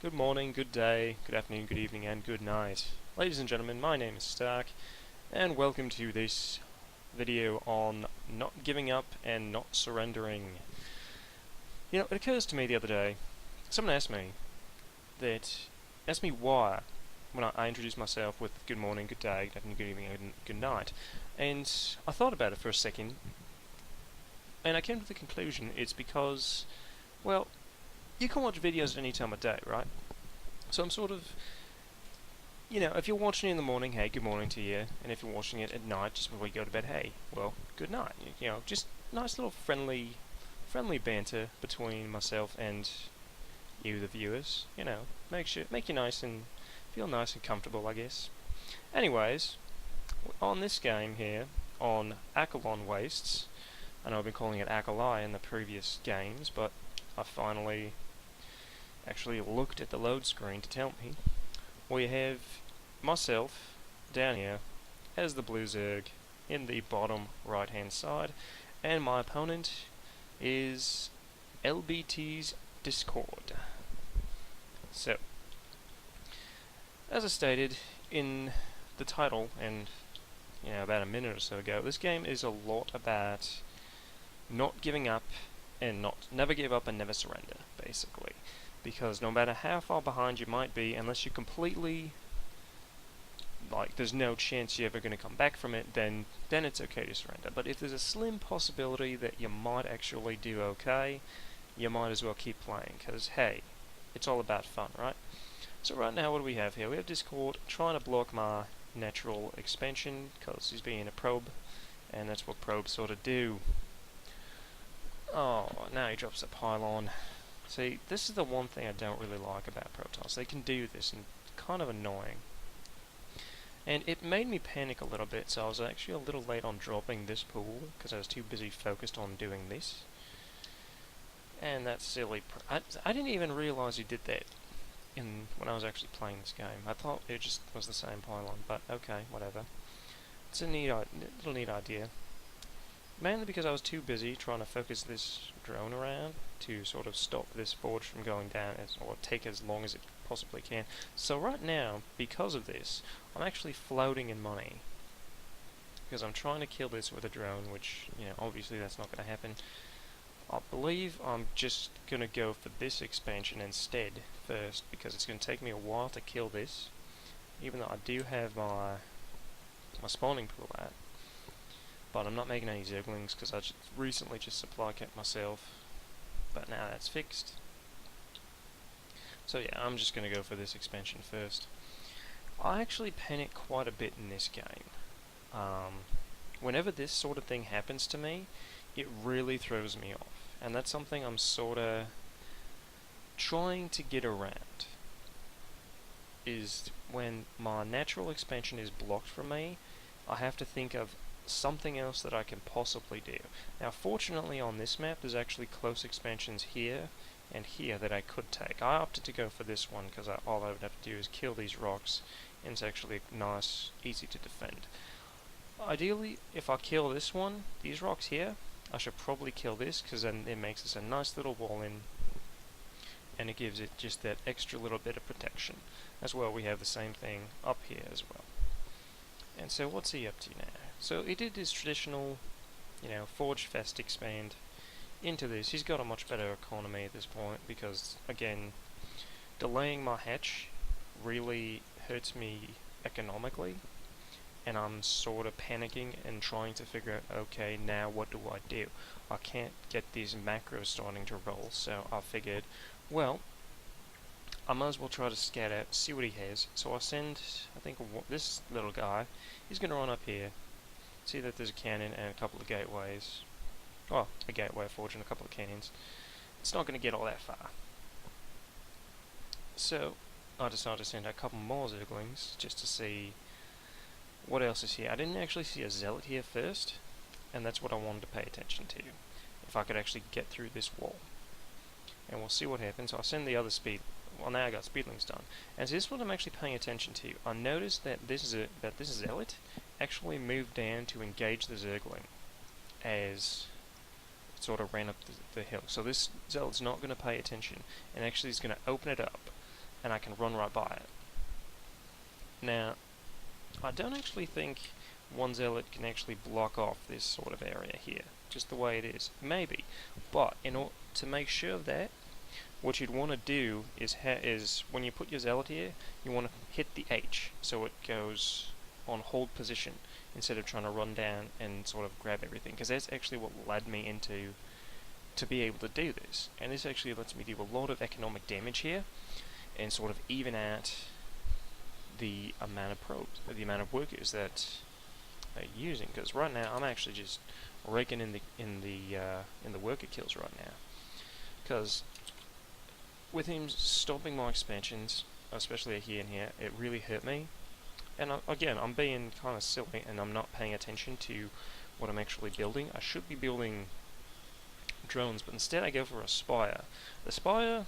Good morning, good day, good afternoon, good evening, and good night. Ladies and gentlemen, my name is Stark, and welcome to this video on not giving up and not surrendering. You know, it occurs to me the other day, someone asked me why, when I introduced myself with good morning, good day, good afternoon, good evening, and good night. And I thought about it for a second, and I came to the conclusion it's because, well, you can watch videos at any time of day, right? So I'm sort of, if you're watching it in the morning, hey, good morning to you. And if you're watching it at night, just before you go to bed, hey, well, good night. Just nice little friendly banter between myself and you, the viewers. Make you nice and feel nice and comfortable, I guess. Anyways, on this game here, on Accolon Wastes, I know I've been calling it Alkali in the previous games, but I finally actually looked at the load screen to tell me. We have myself down here as the blue Zerg in the bottom right hand side, and my opponent is LBT's Discord. So, as I stated in the title, and about a minute or so ago, this game is a lot about not giving up and never give up and never surrender, basically. Because no matter how far behind you might be, unless you completely, there's no chance you're ever going to come back from it, then it's okay to surrender. But if there's a slim possibility that you might actually do okay, you might as well keep playing, because hey, it's all about fun, right? So right now, what do we have here? We have Discord trying to block my natural expansion, because he's being a probe, and that's what probes sort of do. Oh, now he drops a pylon. See, this is the one thing I don't really like about Protoss. They can do this, and it's kind of annoying. And it made me panic a little bit, so I was actually a little late on dropping this pool, because I was too busy focused on doing this. And that's silly. I didn't even realize he did that when I was actually playing this game. I thought it just was the same pylon, but okay, whatever. It's a little neat idea. Mainly because I was too busy trying to focus this drone around to sort of stop this forge from going down or take as long as it possibly can. So right now, because of this, I'm actually floating in money. Because I'm trying to kill this with a drone, which, obviously that's not going to happen. I believe I'm just going to go for this expansion instead first, because it's going to take me a while to kill this. Even though I do have my spawning pool out. But I'm not making any Zerglings because I recently just supply kept myself. But now that's fixed. So yeah, I'm just going to go for this expansion first. I actually panic quite a bit in this game. Whenever this sort of thing happens to me, it really throws me off. And that's something I'm sort of trying to get around. Is when my natural expansion is blocked from me, I have to think of something else that I can possibly do. Now fortunately on this map there's actually close expansions here and here that I could take. I opted to go for this one because all I would have to do is kill these rocks, and it's actually nice, easy to defend. Ideally, if I kill this one, these rocks here, I should probably kill this because then it makes this a nice little wall in, and it gives it just that extra little bit of protection. As well, we have the same thing up here as well. And so what's he up to now? So he did his traditional, Forge Fest expand into this. He's got a much better economy at this point because, again, delaying my hatch really hurts me economically, and I'm sort of panicking and trying to figure out, okay, now what do I do? I can't get these macros starting to roll, so I figured, well, I might as well try to scout out, see what he has. So I send, I think, this little guy. He's going to run up here, see that there's a cannon and a couple of gateways. Well, a gateway, a forge, and a couple of cannons. It's not going to get all that far. So I decided to send a couple more Zerglings just to see what else is here. I didn't actually see a Zealot here first, and that's what I wanted to pay attention to. If I could actually get through this wall. And we'll see what happens. I'll send the other speed. Well, now I got speedlings done. And so this is what I'm actually paying attention to. I noticed that this Zealot actually moved down to engage the Zergling as it sort of ran up the hill. So this Zealot's not going to pay attention, and actually is going to open it up. and I can run right by it. Now, I don't actually think one zealot can actually block off this sort of area here, just the way it is. Maybe, but in order to make sure of that, what you'd want to do is when you put your zealot here, you want to hit the H so it goes on hold position instead of trying to run down and sort of grab everything, because that's actually what led me into to be able to do this. And this actually lets me do a lot of economic damage here and sort of even out the amount of probes, the amount of workers that they're using. Because right now I'm actually just raking in the worker kills right now. Because with him stopping my expansions, especially here and here, it really hurt me. And again, I'm being kind of silly and I'm not paying attention to what I'm actually building. I should be building drones, but instead I go for a spire. The spire,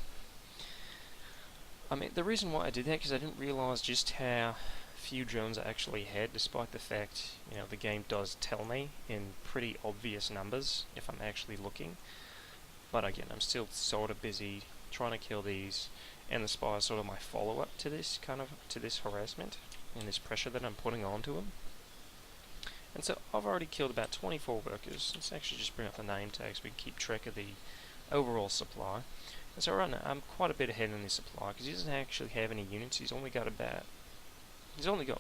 I mean, the reason why I did that because I didn't realize just how few drones I actually had, despite the fact, the game does tell me in pretty obvious numbers if I'm actually looking. But again, I'm still sort of busy trying to kill these, and the spire is sort of my follow-up to this harassment and this pressure that I'm putting onto them. And so I've already killed about 24 workers. Let's actually just bring up the name tags so we can keep track of the overall supply. And so right now I'm quite a bit ahead in the supply because he doesn't actually have any units. He's only got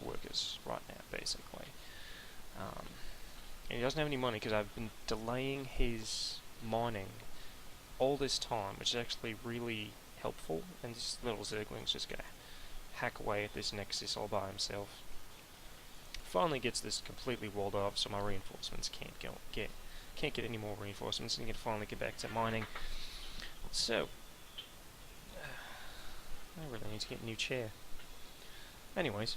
workers right now basically, and he doesn't have any money because I've been delaying his mining all this time, which is actually really helpful. And this little Zergling's just gonna hack away at this Nexus all by himself. Finally gets this completely walled off, so my reinforcements can't get any more reinforcements, and he can finally get back to mining. So I really need to get a new chair. Anyways,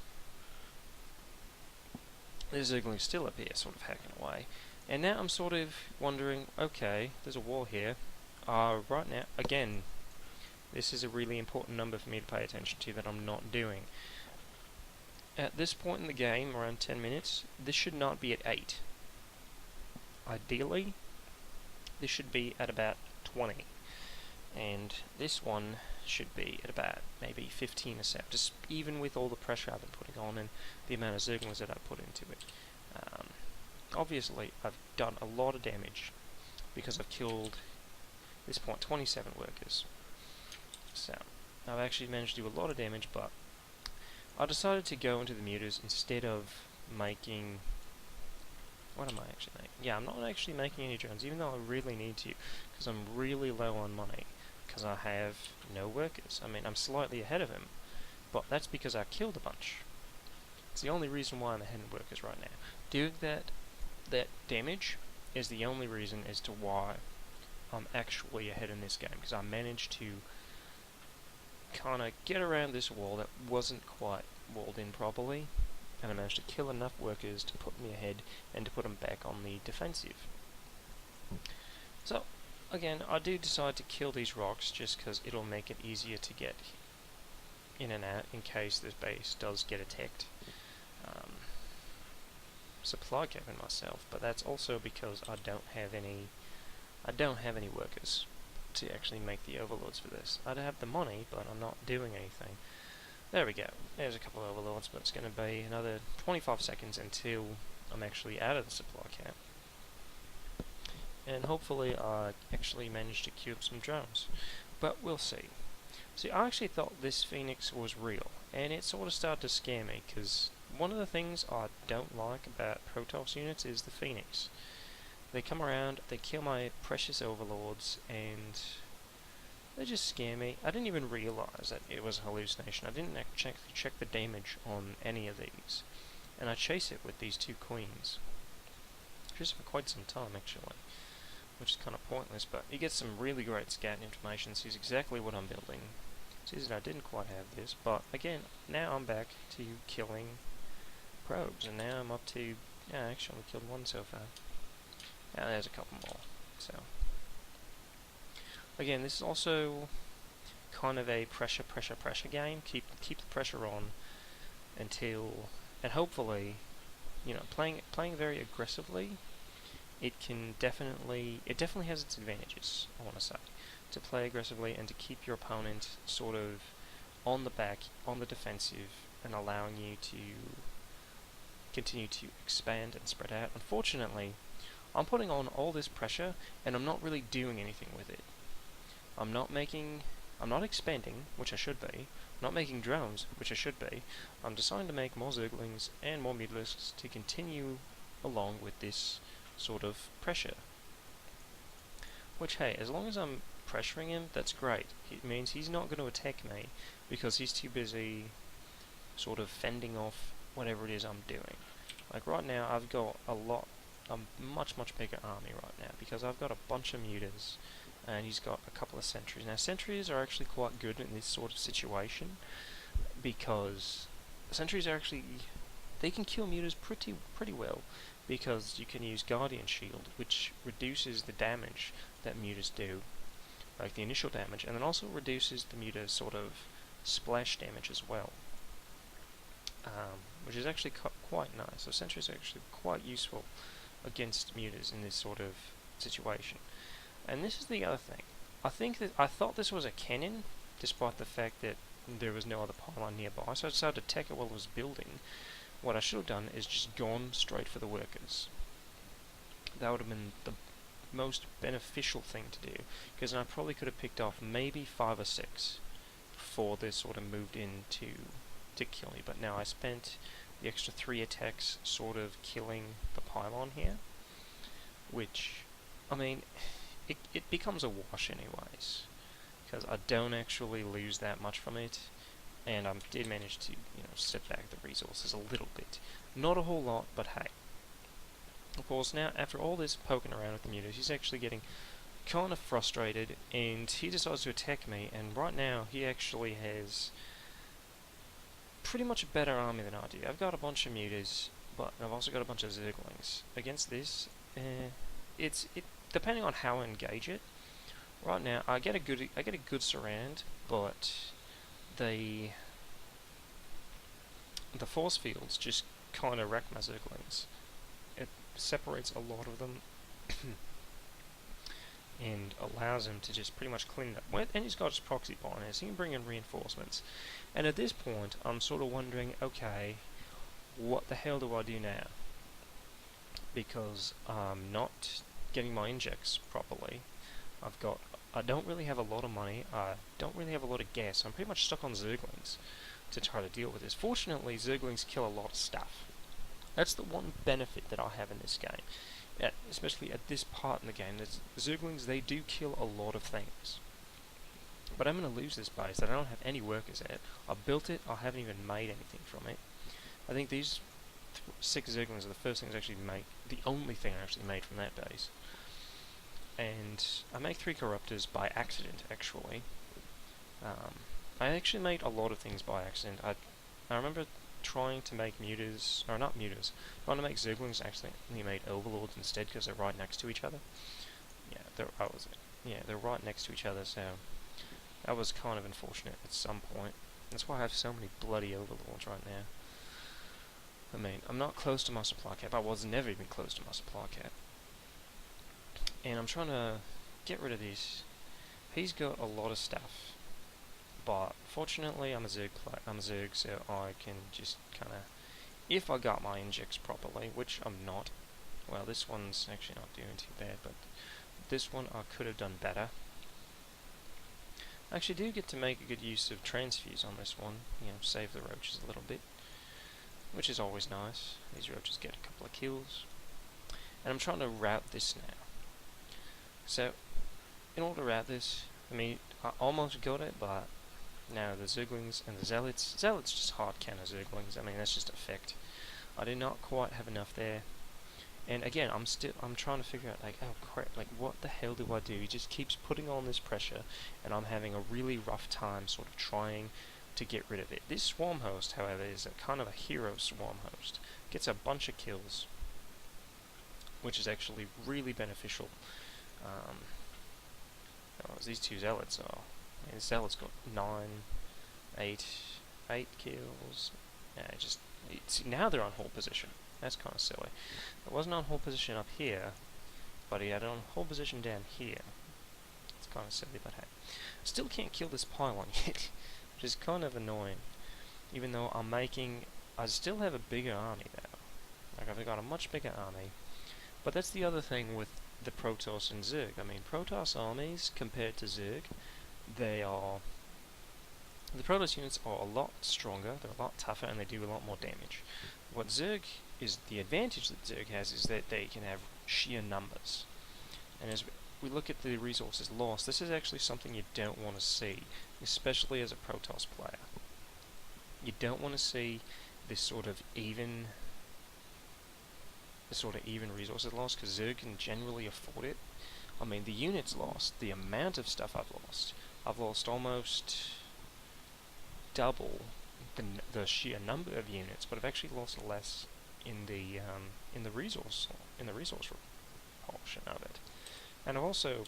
there's Zergling still up here, sort of hacking away, and now I'm sort of wondering, okay, there's a wall here. Right now, again, this is a really important number for me to pay attention to that I'm not doing. At this point in the game, around 10 minutes, this should not be at 8. Ideally, this should be at about 20. And this one should be at about maybe 15 a sec, just even with all the pressure I've been putting on and the amount of Zerglings that I've put into it. Obviously, I've done a lot of damage because I've killed, at this point, 27 workers. So, I've actually managed to do a lot of damage, but I decided to go into the muters instead of making... What am I actually making? Yeah, I'm not actually making any drones, even though I really need to, because I'm really low on money, because I have no workers. I mean, I'm slightly ahead of him, but that's because I killed a bunch. It's the only reason why I'm ahead in workers right now. Doing that damage is the only reason as to why I'm actually ahead in this game, because I managed to kind of get around this wall that wasn't quite walled in properly, and I managed to kill enough workers to put me ahead and to put them back on the defensive. So, again, I do decide to kill these rocks just because it'll make it easier to get in and out in case this base does get attacked. Supply capping myself, but that's also because I don't have any workers to actually make the overlords for this. I have the money, but I'm not doing anything. There we go. There's a couple of overlords, but it's going to be another 25 seconds until I'm actually out of the supply cap. And hopefully I actually manage to queue up some drones. But we'll see. See, I actually thought this Phoenix was real, and it sort of started to scare me, because one of the things I don't like about Protoss units is the Phoenix. They come around, they kill my precious overlords, and they just scare me. I didn't even realize that it was a hallucination. I didn't check the damage on any of these. And I chase it with these two queens. Just for quite some time, actually. Which is kind of pointless, but he gets some really great scat information, sees exactly what I'm building. Sees that I didn't quite have this, but again, now I'm back to killing probes, and now I'm up to, yeah, actually I killed one so far. Now there's a couple more, so. Again, this is also kind of a pressure game. Keep the pressure on until, and hopefully, playing very aggressively, it definitely has its advantages, I want to say, to play aggressively and to keep your opponent sort of on the back, on the defensive, and allowing you to continue to expand and spread out. Unfortunately, I'm putting on all this pressure and I'm not really doing anything with it. I'm not expanding, which I should be. I'm not making drones, which I should be. I'm deciding to make more Zerglings and more Mutalisks to continue along with this sort of pressure. Which, hey, as long as I'm pressuring him, that's great. It means he's not going to attack me because he's too busy sort of fending off whatever it is I'm doing. Like right now, I've got a much bigger army right now because I've got a bunch of mutas and he's got a couple of sentries. Now sentries are actually quite good in this sort of situation because sentries are actually, they can kill mutas pretty well because you can use Guardian Shield, which reduces the damage that mutas do, like the initial damage, and then also reduces the muta's sort of splash damage as well, which is actually quite nice. So sentries are actually quite useful against mutas in this sort of situation. And this is the other thing. I thought this was a cannon, despite the fact that there was no other pylon nearby, so I decided to attack it while it was building. What I should have done is just gone straight for the workers. That would have been the most beneficial thing to do, because then I probably could have picked off maybe 5 or 6 before they sort of moved in to kill me. But now I spent the extra 3 attacks sort of killing the pylon here, which, I mean, it becomes a wash anyways, because I don't actually lose that much from it, and I did manage to, set back the resources a little bit. Not a whole lot, but hey. Of course, now, after all this poking around with the mutas, he's actually getting kind of frustrated, and he decides to attack me, and right now, he actually has pretty much a better army than I do. I've got a bunch of mutas, but I've also got a bunch of Zerglings. Against this, it depending on how I engage it. Right now, I get a good surround, but the force fields just kind of wreck my Zerglings. It separates a lot of them and allows him to just pretty much clean it up. And he's got his proxy binders, he can bring in reinforcements. And at this point, I'm sort of wondering, okay, what the hell do I do now? Because I'm not getting my injects properly. I don't really have a lot of money, I don't really have a lot of gas, I'm pretty much stuck on Zerglings to try to deal with this. Fortunately, Zerglings kill a lot of stuff. That's the one benefit that I have in this game, especially at this part in the game. Zerglings, they do kill a lot of things. But I'm going to lose this base that I don't have any workers at. I built it, I haven't even made anything from it. I think these 6 Zerglings are the first things I actually made, the only thing I actually made from that base. And I make 3 Corruptors by accident, actually. I actually made a lot of things by accident. I remember trying to make mutas, or not mutas, trying to make Zerglings, actually made Overlords instead because they're right next to each other. Yeah, they're right next to each other, so that was kind of unfortunate at some point. That's why I have so many bloody Overlords right now. I mean, I'm not close to my supply cap. I was never even close to my supply cap. And I'm trying to get rid of this. He's got a lot of stuff, but fortunately I'm a Zerg, so I can just kind of, if I got my injects properly, which I'm not. Well, this one's actually not doing too bad, but this one I could have done better. I actually do get to make a good use of transfuse on this one, save the roaches a little bit, which is always nice. These roaches get a couple of kills. And I'm trying to route this now. So, in order to route this, I almost got it, but now the Zerglings and the Zealots just hard counter Zerglings. I mean, that's just a fact. I did not quite have enough there. And again, I'm trying to figure out, like, oh crap, like, what the hell do I do? He just keeps putting on this pressure, and I'm having a really rough time sort of trying to get rid of it. This Swarm Host, however, is a kind of a hero Swarm Host. Gets a bunch of kills, which is actually really beneficial. These 2 Zealots are. I mean, Zealots got 8 kills. Yeah, see, now they're on hold position. That's kind of silly. It wasn't on hold position up here, but he had it on hold position down here. It's kind of silly, but hey. Still can't kill this pylon yet, which is kind of annoying. Even though I still have a bigger army now. Like, I've got a much bigger army. But that's the other thing with the Protoss and Zerg. I mean, Protoss armies compared to Zerg, they are... The Protoss units are a lot stronger, they're a lot tougher, and they do a lot more damage. What Zerg is, the advantage that Zerg has is that they can have sheer numbers. And as we look at the resources lost, this is actually something you don't want to see, especially as a Protoss player. You don't want to see this sort of even resources lost, because Zerg can generally afford it. I mean, the units lost, the amount of stuff I've lost almost double the sheer number of units, but I've actually lost less in the resource portion of it. And I've also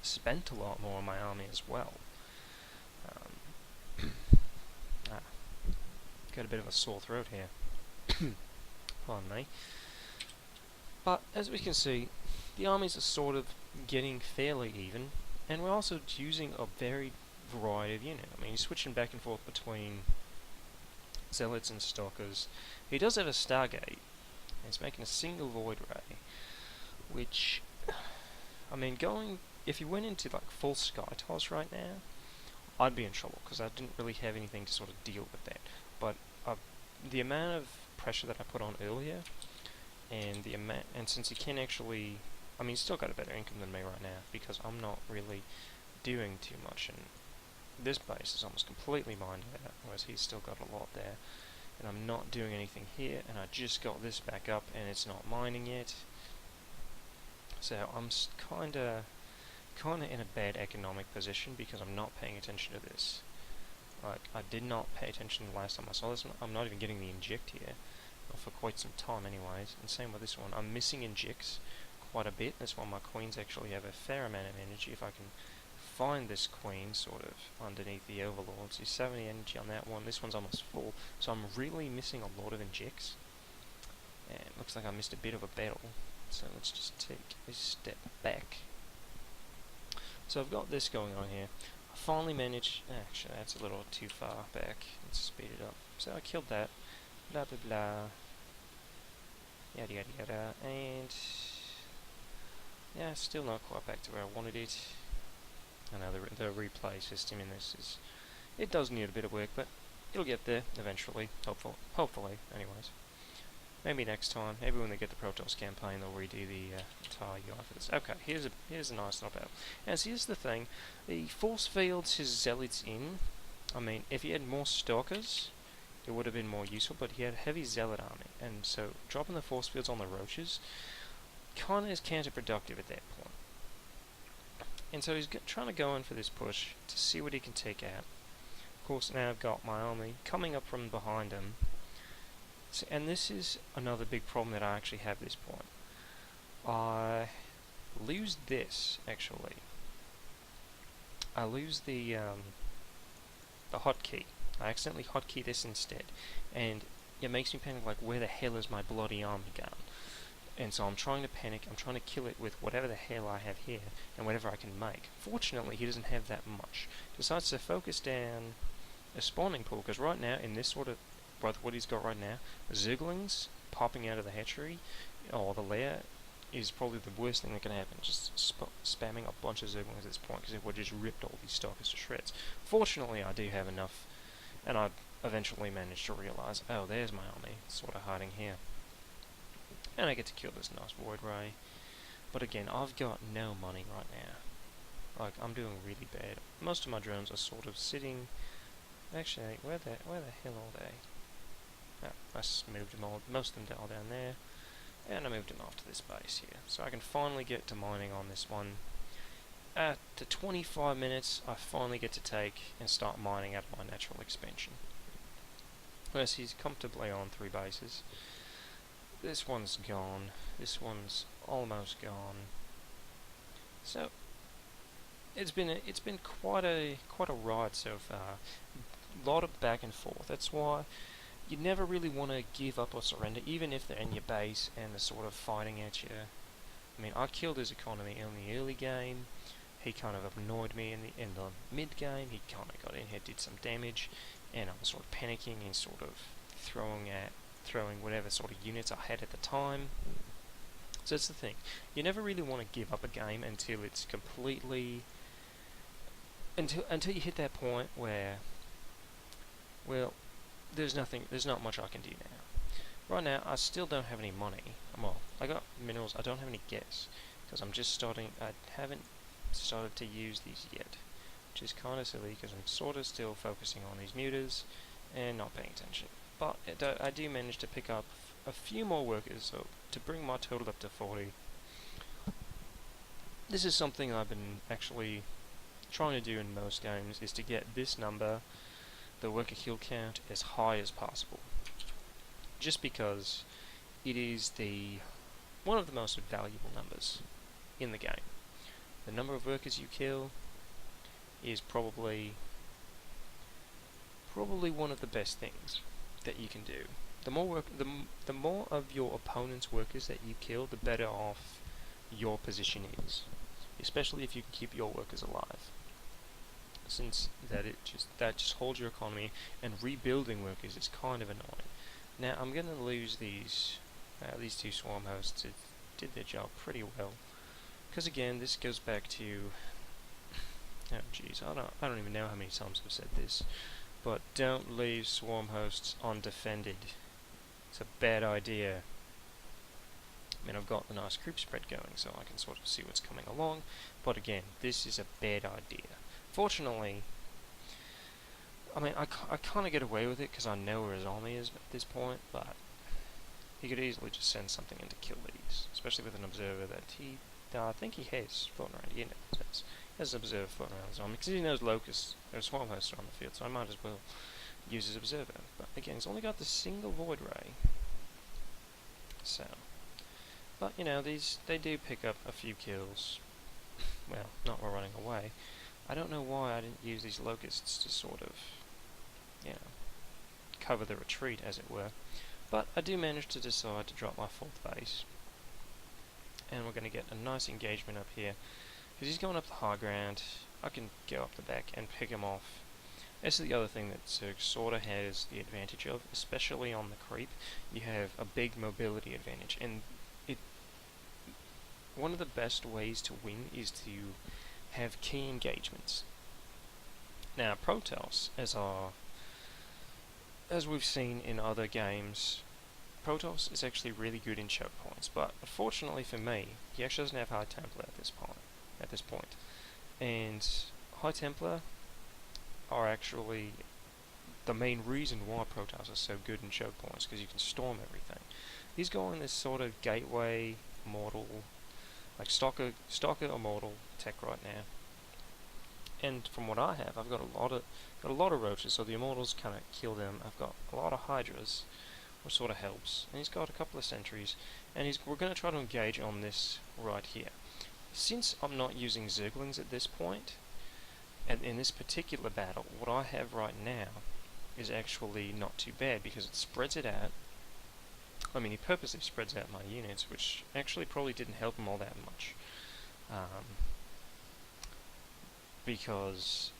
spent a lot more on my army as well. Got a bit of a sore throat here. Pardon me. But as we can see, the armies are sort of getting fairly even, and we're also using a very variety of unit. I mean, he's switching back and forth between Zealots and Stalkers. He does have a Stargate, and he's making a single Void Ray, which, I mean, if you went into like full Sky Toss right now, I'd be in trouble, because I didn't really have anything to sort of deal with that. But the amount of pressure that I put on earlier, and since he can actually, I mean, he's still got a better income than me right now, because I'm not really doing too much, and this base is almost completely mined out, whereas he's still got a lot there, and I'm not doing anything here, and I just got this back up, and it's not mining yet, so I'm kinda in a bad economic position, because I'm not paying attention to this. Like, I did not pay attention the last time I saw this one. I'm not even getting the inject here, for quite some time anyways, and same with this one. I'm missing injects quite a bit. That's why my queens actually have a fair amount of energy. If I can find this queen sort of underneath the overlords, there's 70 energy on that one. This one's almost full, so I'm really missing a lot of injects, and it looks like I missed a bit of a battle, so let's just take a step back. So I've got this going on here. I finally managed, actually that's a little too far back, let's speed it up. So I killed that, blah blah blah, yada yada yada, and yeah, still not quite back to where I wanted it. I know the replay system in this it does need a bit of work, but it'll get there eventually, hopefully, anyways. Maybe next time, maybe when they get the Protoss campaign, they'll redo the entire UI for this. Okay, here's a nice knob out. And so here's the thing, the force fields his zealots in, I mean, if he had more stalkers, it would have been more useful, but he had a heavy zealot army, and so dropping the force fields on the roaches kind of is counterproductive at that point. And so he's trying to go in for this push to see what he can take out. Of course, now I've got my army coming up from behind him. So, and this is another big problem that I actually have at this point. I lose this, actually. I lose the hotkey. I accidentally hotkey this instead. And it makes me panic, like, where the hell is my bloody army gun? And so I'm trying to panic, I'm trying to kill it with whatever the hell I have here, and whatever I can make. Fortunately, he doesn't have that much. Decides to focus down a spawning pool, because right now, in this sort of, what he's got right now, Zerglings popping out of the hatchery, or the lair, is probably the worst thing that can happen. Just spamming a bunch of Zerglings at this point, because it would just ripped all these stalkers to shreds. Fortunately, I do have enough, and I eventually managed to realise, oh, there's my army, sort of hiding here. And I get to kill this nice Void Ray. But again, I've got no money right now. Like, I'm doing really bad. Most of my drones are sort of sitting... Actually, where the hell are they? Oh, I just moved them all, most of them all down there. And I moved them off to this base here. So I can finally get to mining on this one. At the 25 minutes, I finally get to take and start mining out of my natural expansion. Whereas he's comfortably on 3 bases. This one's gone. This one's almost gone. So it's been quite a ride so far. A lot of back and forth. That's why you never really want to give up or surrender, even if they're in your base and they're sort of fighting at you. I mean, I killed his economy in the early game, he kind of annoyed me in the mid game. He kind of got in here, did some damage, and I was sort of panicking and sort of throwing whatever sort of units I had at the time. So that's the thing. You never really want to give up a game until it's completely until you hit that point where, well, there's not much I can do now. Right now, I still don't have any money. Well, I got minerals. I don't have any gas because I'm just starting. I haven't started to use these yet, which is kind of silly because I'm sort of still focusing on these muters and not paying attention. But I do manage to pick up a few more workers, so to bring my total up to 40. This is something I've been actually trying to do in most games, is to get this number, the worker kill count, as high as possible. Just because it is one of the most valuable numbers in the game. The number of workers you kill is probably one of the best things that you can do. The more of your opponent's workers that you kill, the better off your position is, especially if you can keep your workers alive. Since that just holds your economy, and rebuilding workers is kind of annoying. Now I'm gonna lose these two swarm hosts. It did their job pretty well, because again, this goes back to, oh jeez, I don't even know how many times I've said this, but don't leave swarm hosts undefended. It's a bad idea. I mean, I've got a nice group spread going, so I can sort of see what's coming along, but again, this is a bad idea. Fortunately, I mean, I kind of get away with it because I know where his army is at this point, but he could easily just send something in to kill these, especially with an observer that I think he has floating around. He has an observer floating around his army, because he knows locusts, or swarm hosts are on the field, so I might as well use his observer. But again, he's only got the single void ray, so. But you know, they do pick up a few kills. Well, not while running away. I don't know why I didn't use these locusts to sort of, you know, cover the retreat, as it were. But I do manage to decide to drop my fourth base. And we're going to get a nice engagement up here. Because he's going up the high ground, I can go up the back and pick him off. This is the other thing that Zerg sort of has the advantage of, especially on the creep. You have a big mobility advantage. And one of the best ways to win is to have key engagements. Now, Protoss, as we've seen in other games, Protoss is actually really good in choke points, but unfortunately for me, he actually doesn't have High Templar at this point. And High Templar are actually the main reason why Protoss is so good in choke points, because you can storm everything. He's going this sort of gateway mortal, like stalker immortal tech right now. And from what I have, I've got a lot of roaches, so the immortals kind of kill them. I've got a lot of hydras, which sort of helps. And he's got a couple of sentries, and we're going to try to engage on this right here. Since I'm not using Zerglings at this point, and in this particular battle, what I have right now is actually not too bad, because it spreads it out. I mean, he purposely spreads out my units, which actually probably didn't help him all that much. Because,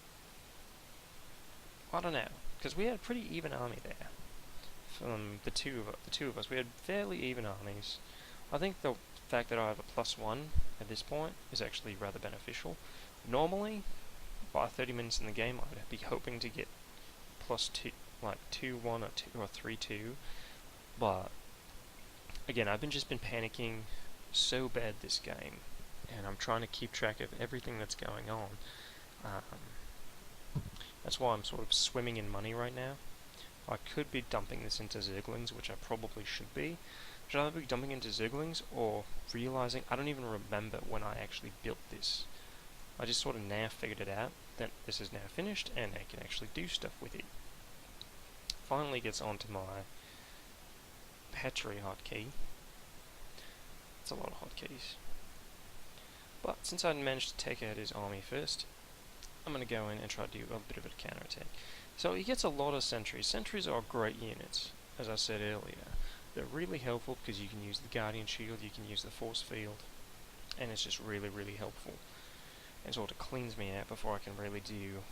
I don't know, because we had a pretty even army there. From the two of us, we had fairly even armies. I think the fact that I have a +1 at this point is actually rather beneficial. Normally, by 30 minutes in the game, I would be hoping to get +2, like 2-1 or 3-2, but again, I've just been panicking so bad this game, and I'm trying to keep track of everything that's going on. That's why I'm sort of swimming in money right now. I could be dumping this into Zerglings, which I probably should be. Should I be dumping into Zerglings, or realizing I don't even remember when I actually built this? I just sort of now figured it out, that this is now finished, and I can actually do stuff with it. Finally gets onto my Petri hotkey. It's a lot of hotkeys. But since I managed to take out his army first, I'm going to go in and try to do a bit of a counterattack. So he gets a lot of sentries. Sentries are great units, as I said earlier. They're really helpful because you can use the Guardian Shield, you can use the Force Field, and it's just really, really helpful. and sort of cleans me out before I can really do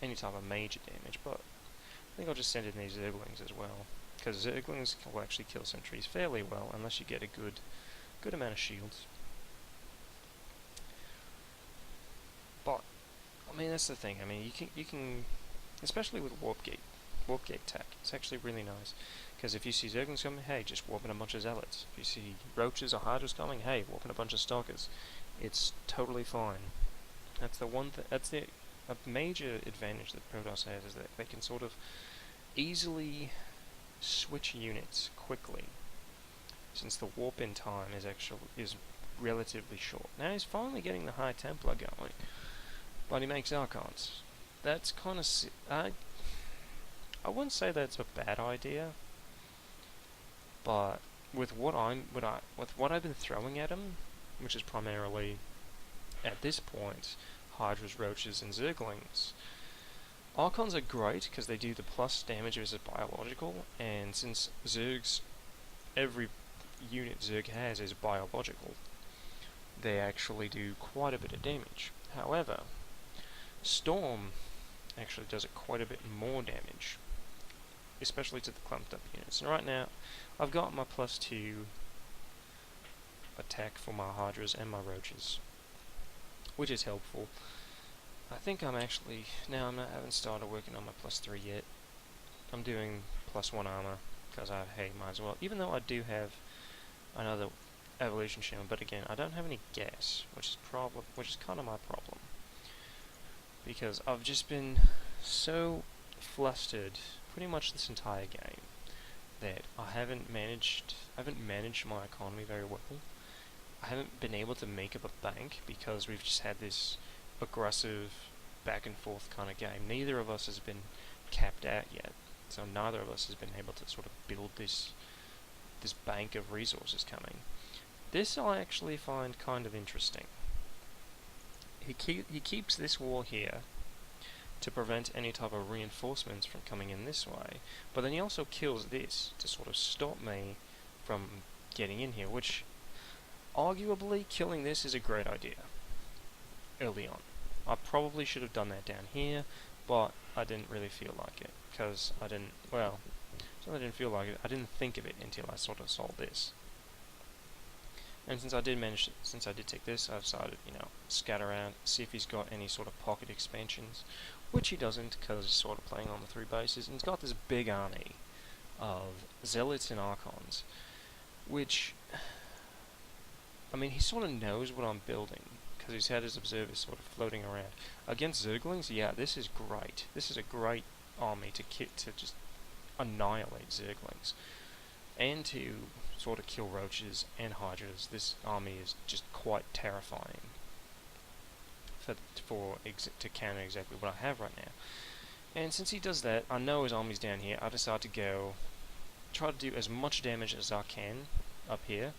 any type of major damage. But I think I'll just send in these Zerglings as well, because Zerglings will actually kill sentries fairly well unless you get a good amount of shields. But I mean, that's the thing. I mean, you can especially with Warp Gate tech. It's actually really nice, because if you see Zerglings coming, hey, just warp in a bunch of Zealots. If you see Roaches or Hydras coming, hey, warp in a bunch of Stalkers. It's totally fine. That's the one. That's the a major advantage that Protoss has, is that they can sort of easily switch units quickly, since the warp in time is relatively short. Now he's finally getting the High Templar going, but he makes Archons. That's kind of I wouldn't say that's a bad idea, but with what I've been throwing at him, which is primarily at this point Hydras, Roaches, and Zerglings, Archons are great because they do the plus damage as a biological, and since every unit Zerg has is biological, they actually do quite a bit of damage. However, Storm actually does quite a bit more damage, especially to the clumped up units. And right now, I've got my +2 attack for my Hydras and my Roaches, which is helpful. I think I haven't started working on my +3 yet. I'm doing +1 armor, because hey, might as well. Even though I do have another evolution shield, but again, I don't have any gas, which is kind of my problem. Because I've just been so flustered pretty much this entire game that I haven't managed my economy very well. I haven't been able to make up a bank because we've just had this aggressive back and forth kind of game. Neither of us has been capped out yet, so neither of us has been able to sort of build this bank of resources coming. This I actually find kind of interesting. He keeps this wall here to prevent any type of reinforcements from coming in this way, but then he also kills this to sort of stop me from getting in here, which arguably killing this is a great idea early on. I probably should have done that down here, but I didn't really feel like it, because I didn't feel like it, I didn't think of it until I sort of saw this. And since I did take this, I decided, scatter around, see if he's got any sort of pocket expansions, which he doesn't, because he's sort of playing on the 3 bases, and he's got this big army of Zealots and Archons, which, I mean, he sort of knows what I'm building, because he's had his observers sort of floating around. Against Zerglings, yeah, this is great. This is a great army to just annihilate Zerglings, and to sort of kill Roaches and Hydras. This army is just quite terrifying to counter exactly what I have right now. And since he does that, I know his army's down here. I decide to try to do as much damage as I can up here,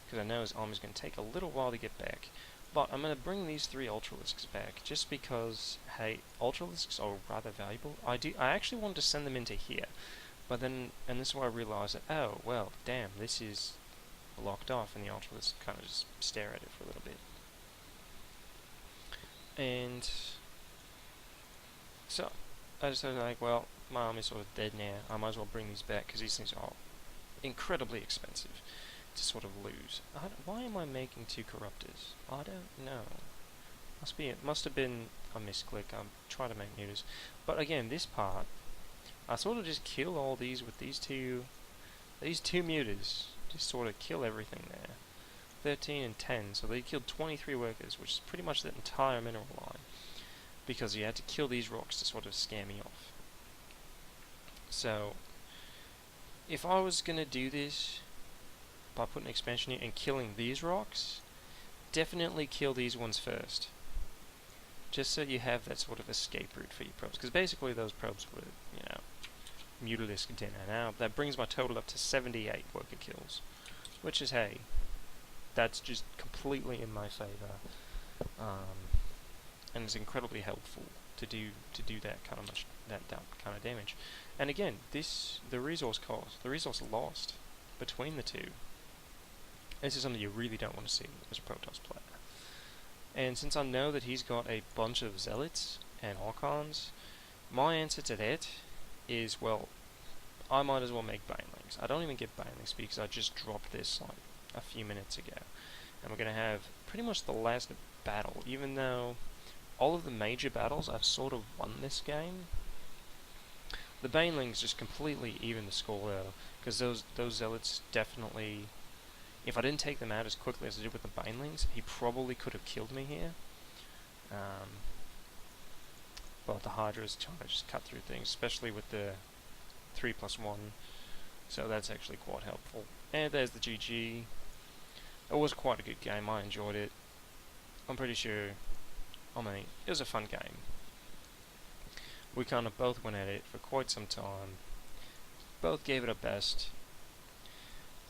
because I know his army's going to take a little while to get back. But I'm going to bring these 3 Ultralisks back, just because, hey, Ultralisks are rather valuable. I actually wanted to send them into here, but then, and this is why I realised that, oh, well, damn, this is blocked off, and the Ultralisks kind of just stare at it for a little bit. And so I decided, like, well, my army's sort of dead now. I might as well bring these back, because these things are incredibly expensive to sort of lose. Why am I making 2 Corruptors? I don't know. Must have been a misclick. I'm trying to make neuters. But again, this part, I sort of just kill all these with these two muters. Just sort of kill everything there. 13 and 10, so they killed 23 workers, which is pretty much the entire mineral line, because you had to kill these rocks to sort of scare me off. So, if I was going to do this by putting an expansion here and killing these rocks, definitely kill these ones first, just so you have that sort of escape route for your probes, because basically those probes were, Mutalisk dinner. Now, that brings my total up to 78 worker kills, which is, hey, that's just completely in my favour, and it's incredibly helpful to do that kind of damage. And again, the resource lost between the two. This is something you really don't want to see as a Protoss player. And since I know that he's got a bunch of zealots and archons, my answer to that is, well, I might as well make banelings. I don't even get banelings because I just dropped this like a few minutes ago. And we're going to have pretty much the last battle, even though all of the major battles I've sort of won this game. The banelings just completely even the score though, because those zealots definitely, if I didn't take them out as quickly as I did with the banelings, he probably could have killed me here. But the Hydra is trying to just cut through things, especially with the 3+1, so that's actually quite helpful. And there's the GG. It was quite a good game, I enjoyed it. I'm pretty sure, I mean, it was a fun game. We kind of both went at it for quite some time. Both gave it our best.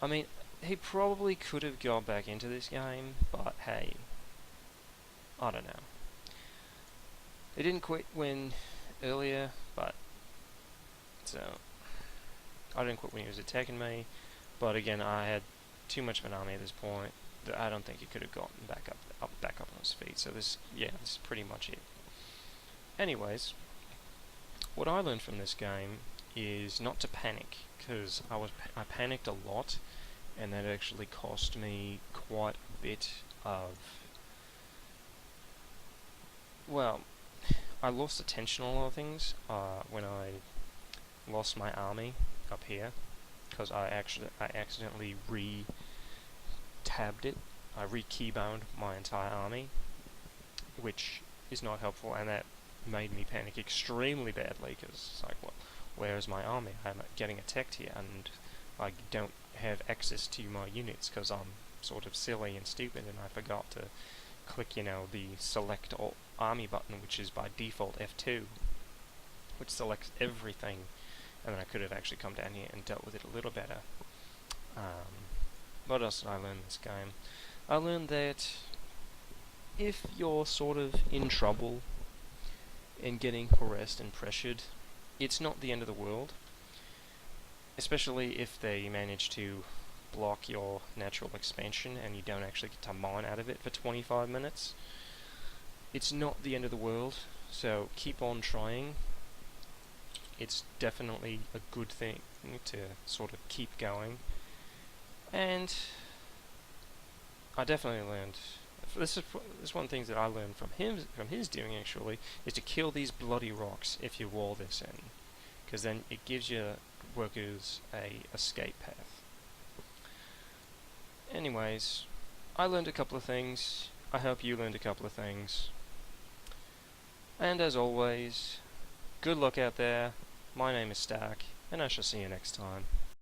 I mean, he probably could have gone back into this game, but hey, I don't know. He didn't quit when earlier, but so I didn't quit when he was attacking me. But again, I had too much of an army at this point that I don't think he could have gotten back up on his feet. So this is pretty much it. Anyways, what I learned from this game is not to panic, because I panicked a lot, and that actually cost me quite a bit of, well, I lost attention on a lot of things when I lost my army up here, because I accidentally re-tabbed it. I re-keybound my entire army, which is not helpful, and that made me panic extremely badly, because it's like, well, where is my army? I'm getting attacked here, and I don't have access to my units because I'm sort of silly and stupid, and I forgot to click, the select all army button, which is by default F2, which selects everything, and then I could have actually come down here and dealt with it a little better. What else did I learn in this game? I learned that if you're sort of in trouble and getting harassed and pressured, it's not the end of the world, especially if they manage to block your natural expansion and you don't actually get to mine out of it for 25 minutes. It's not the end of the world, so keep on trying. It's definitely a good thing to sort of keep going. And I definitely learned, this is one of the things that I learned from his doing actually, is to kill these bloody rocks if you wall this in, because then it gives your workers a escape path. Anyways, I learned a couple of things. I hope you learned a couple of things. And as always, good luck out there. My name is Stark, and I shall see you next time.